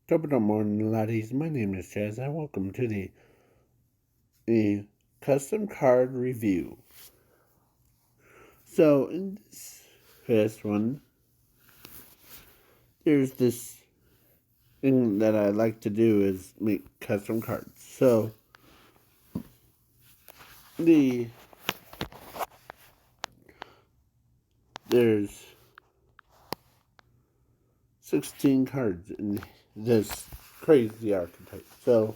Good morning, laddies. My name is Chaz, and welcome to the custom card review. So, in this first one, there's this thing that I like to do is make custom cards. So, there's 16 cards in this crazy archetype. So,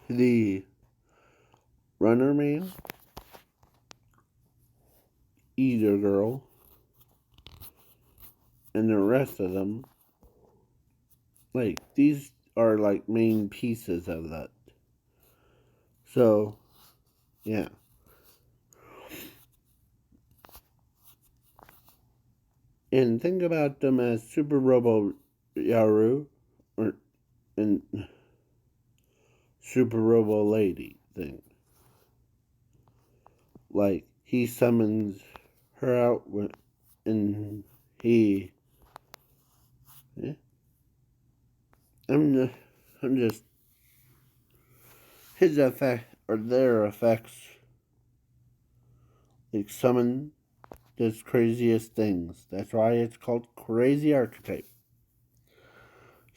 the runner man, eater girl, and the rest of them, like, these are like main pieces of that. So, yeah. And think about them as Super Robo Yaru or and Super Robo Lady thing. Like he summons her out and he yeah, I'm just his effect or their effects like summon the craziest things. That's why it's called Crazy Archetype.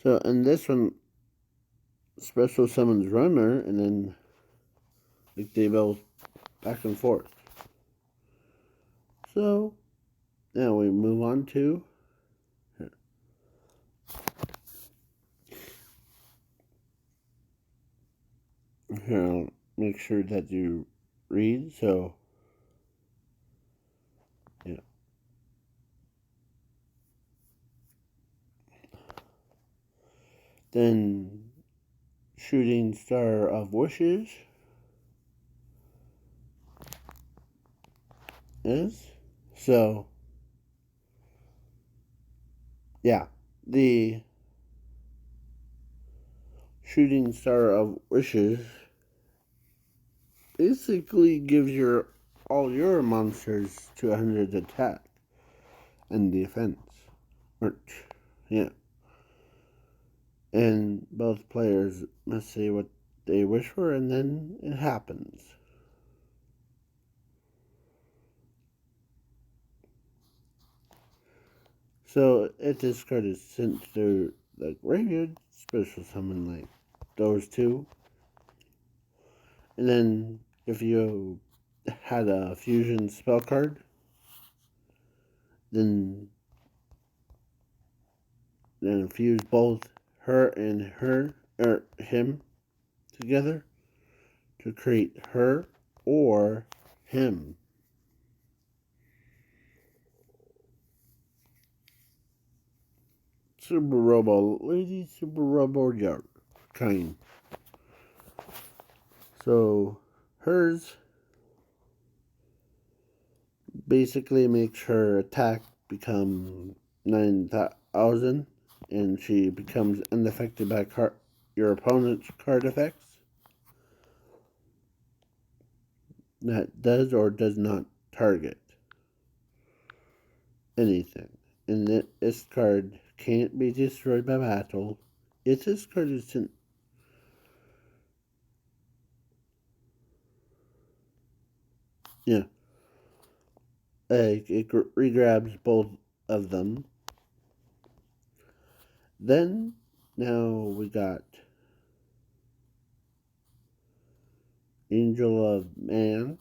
So in this one, special summons runner and then like they both back and forth. So now we move on to here. I'll make sure that you read. So yeah. Then shooting star of wishes is so yeah. The shooting star of wishes basically gives your all your monsters 200 attack and defense. Or, yeah. And both players must say what they wish for, and then it happens. So if this card is sent to the graveyard, special summon like those two. And then if you had a fusion spell card, then fuse both her and her or him together to create her or him. Super Robo Lady, Super Robo Yard kind. So hers basically makes her attack become 9,000 and she becomes unaffected by your opponent's card effects that does or does not target anything. And this card can't be destroyed by battle. If this card is in, yeah, it regrabs both of them. Then now we got Angel of Man.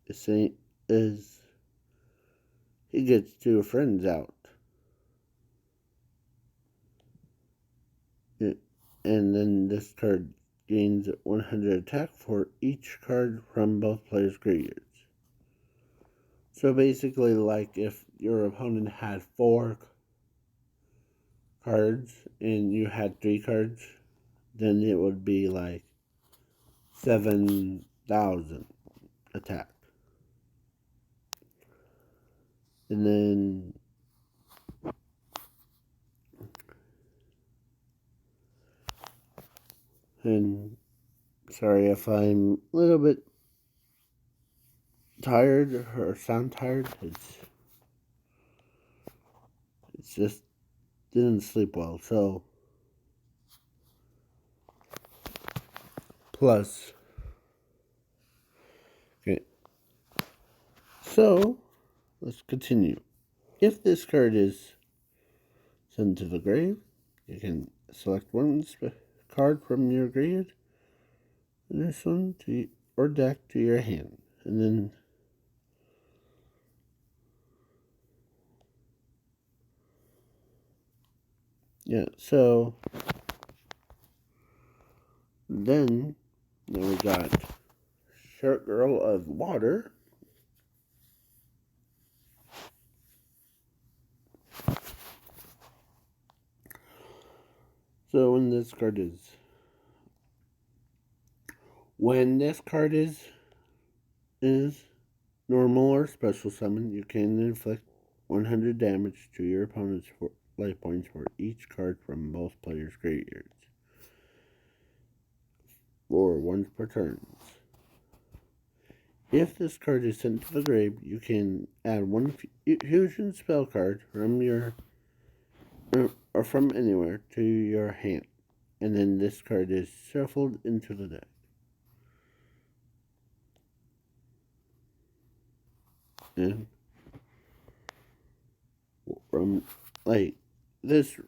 Is he gets two friends out. And then this card gains 100 attack for each card from both players' graveyards. So basically, like if your opponent had 4 cards and you had 3 cards, then it would be like 7,000 attack. And then sorry if I'm a little bit tired or sound tired. It's It's just didn't sleep well. So plus, okay. So let's continue. If this card is sent to the grave, you can select one card from your grave and this one to or deck to your hand, and then yeah. So then we got Short Girl of Water. So when this card is normal or special summon, you can inflict 100 damage to your opponent's life points for each card from both players' graveyards, or once per turn. If this card is sent to the grave, you can add one fusion spell card from your or from anywhere to your hand, and then this card is shuffled into the deck. And from like this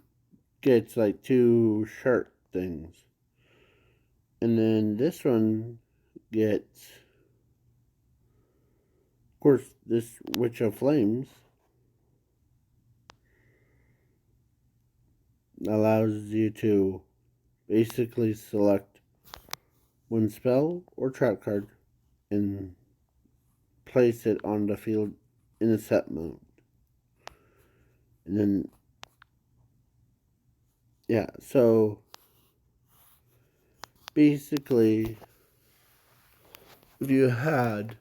gets like two sharp things, and then this one gets, of course, this Witch of Flames allows you to basically select one spell or trap card and place it on the field in a set mode. And then, yeah, so basically, if you had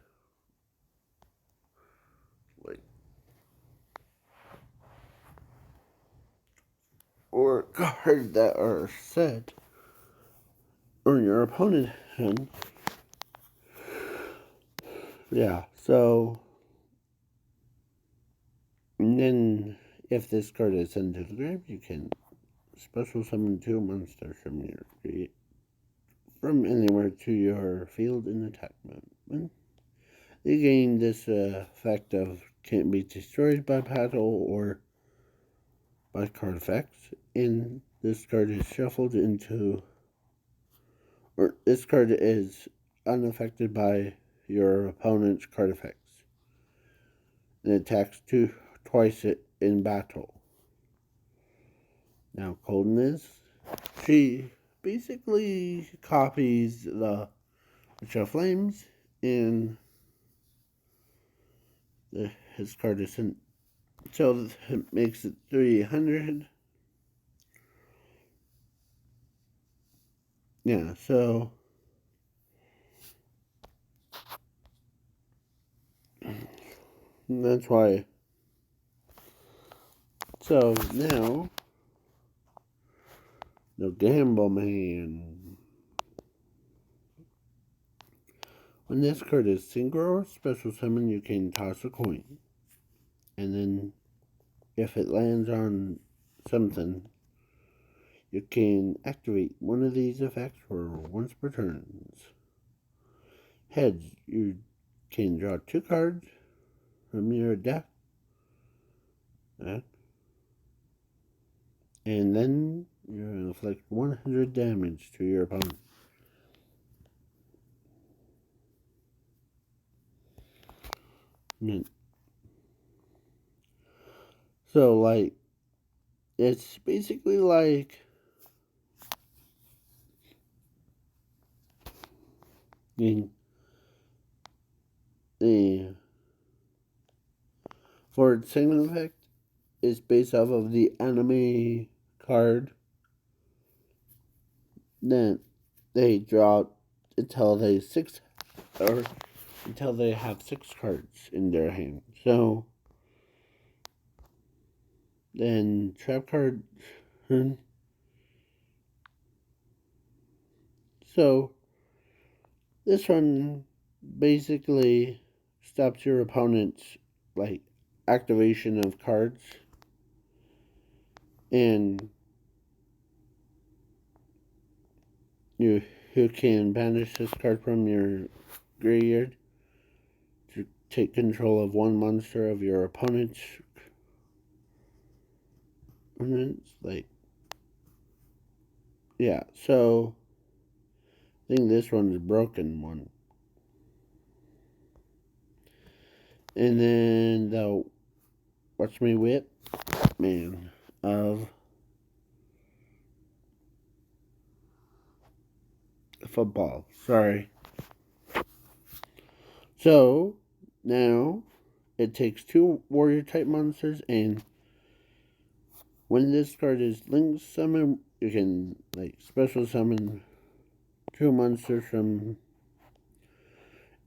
like or cards that are set on your opponent hand, yeah, so and then if this card is sent to the grave, you can special summon two monsters from anywhere to your field in attack mode. When they gain this effect of can't be destroyed by battle or by card effects, and this card is shuffled into, or this card is unaffected by your opponent's card effects and attacks twice in battle. Now, Coldness, she basically copies the Witch of Flames, and his card is in, so it makes it 300. Yeah, so that's why. So now, the Gamble Man. When this card is synchro or special summon, you can toss a coin. And then, if it lands on something, you can activate one of these effects for once per turn. Heads, you can draw two cards from your deck. And then you inflict 100 damage to your opponent. So, like, it's basically like the for its segment effect is based off of the anime card that they draw until or until they have 6 cards in their hand. So then trap card. So this one basically stops your opponent's like activation of cards And you can banish this card from your graveyard to take control of one monster of your opponent's opponents. Like, yeah, so I think this one's a broken one. And then the Watch Me Whip Man of football. Sorry. So now it takes 2 warrior type monsters, and when this card is linked summon, you can like special summon 2 monsters from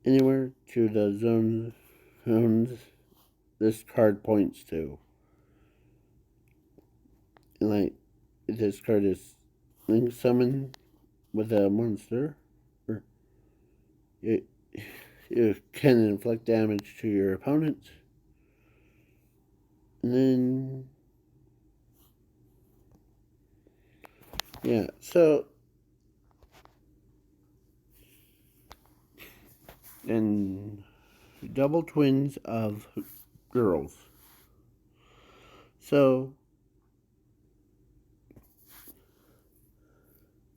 anywhere to the zones this card points to. And like if this card is linked summon with a monster, or it you can inflict damage to your opponent. And then, yeah, so, and double twins of girls. So,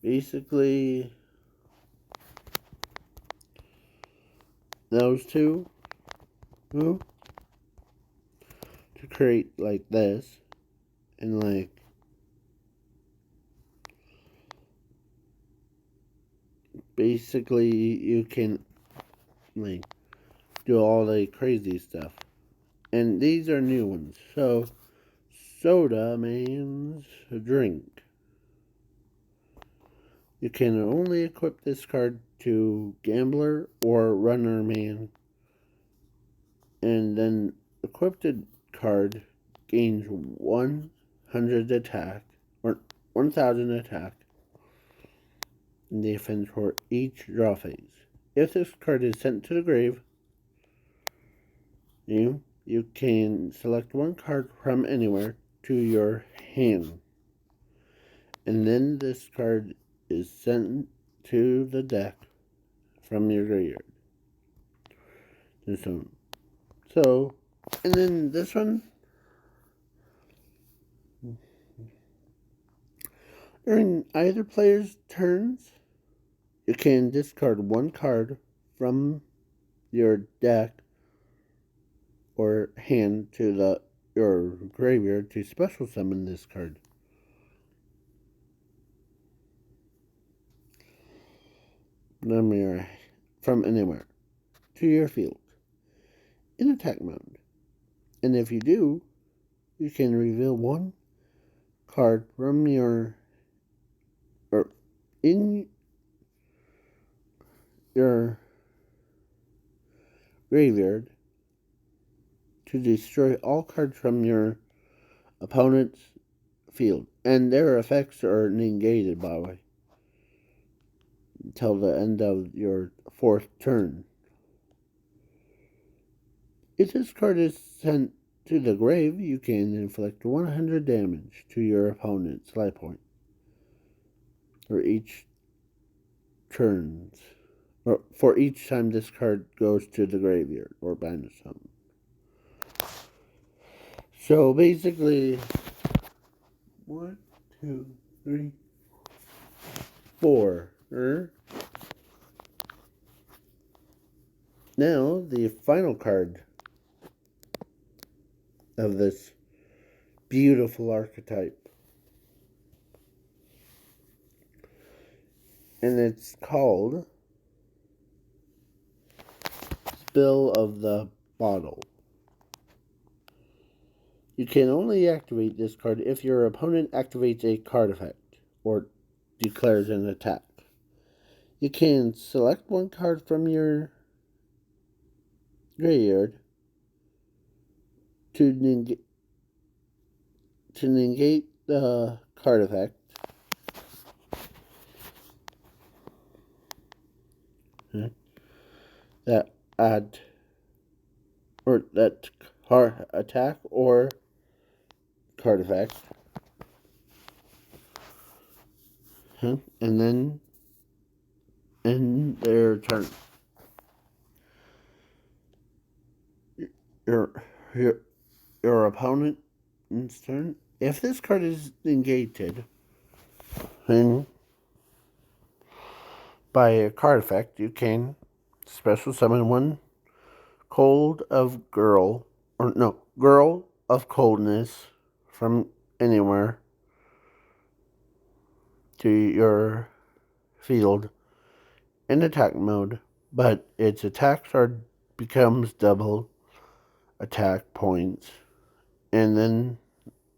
basically, those two, to create like this, and like, basically, you can, like, do all the crazy stuff. And these are new ones. So, soda means a drink. You can only equip this card to Gambler or Runner Man. And then equipped card gains 100 attack, or 1000 attack and defense for each draw phase. If this card is sent to the grave, you can select 1 card from anywhere to your hand. And then this card is sent to the deck from your graveyard. So, and then this one, during either player's turns, you can discard 1 card from your deck or hand to your graveyard to special summon this card. From anywhere to your field in attack mode. And if you do, you can reveal 1 card from in your graveyard to destroy all cards from your opponent's field. And their effects are negated, by the way, until the end of your 4th turn. If this card is sent to the grave, you can inflict 100 damage to your opponent's life point for each turns, or for each time this card goes to the graveyard or banished something. So basically, 1, 2, 3, 4. Now the final card of this beautiful archetype, and it's called Spill of the Bottle. You can only activate this card if your opponent activates a card effect or declares an attack. You can select 1 card from your graveyard to negate the card effect. That card attack or card effect. and then in their turn, your your your opponent's turn. If this card is negated, then by a card effect, you can special summon one cold of girl, or no, girl of coldness from anywhere to your field in attack mode, but its attack card becomes double attack points, and then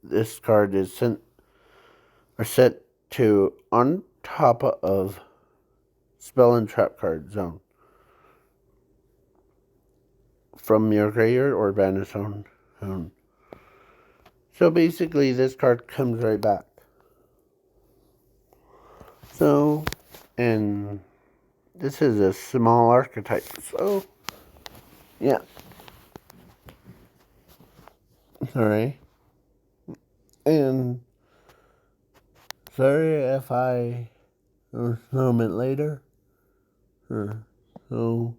this card is set to on top of spell and trap card zone from your graveyard or banish zone. So basically, this card comes right back. So, and this is a small archetype. So, yeah. Sorry. And sorry if I a moment later. So,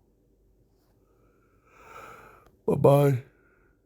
bye bye.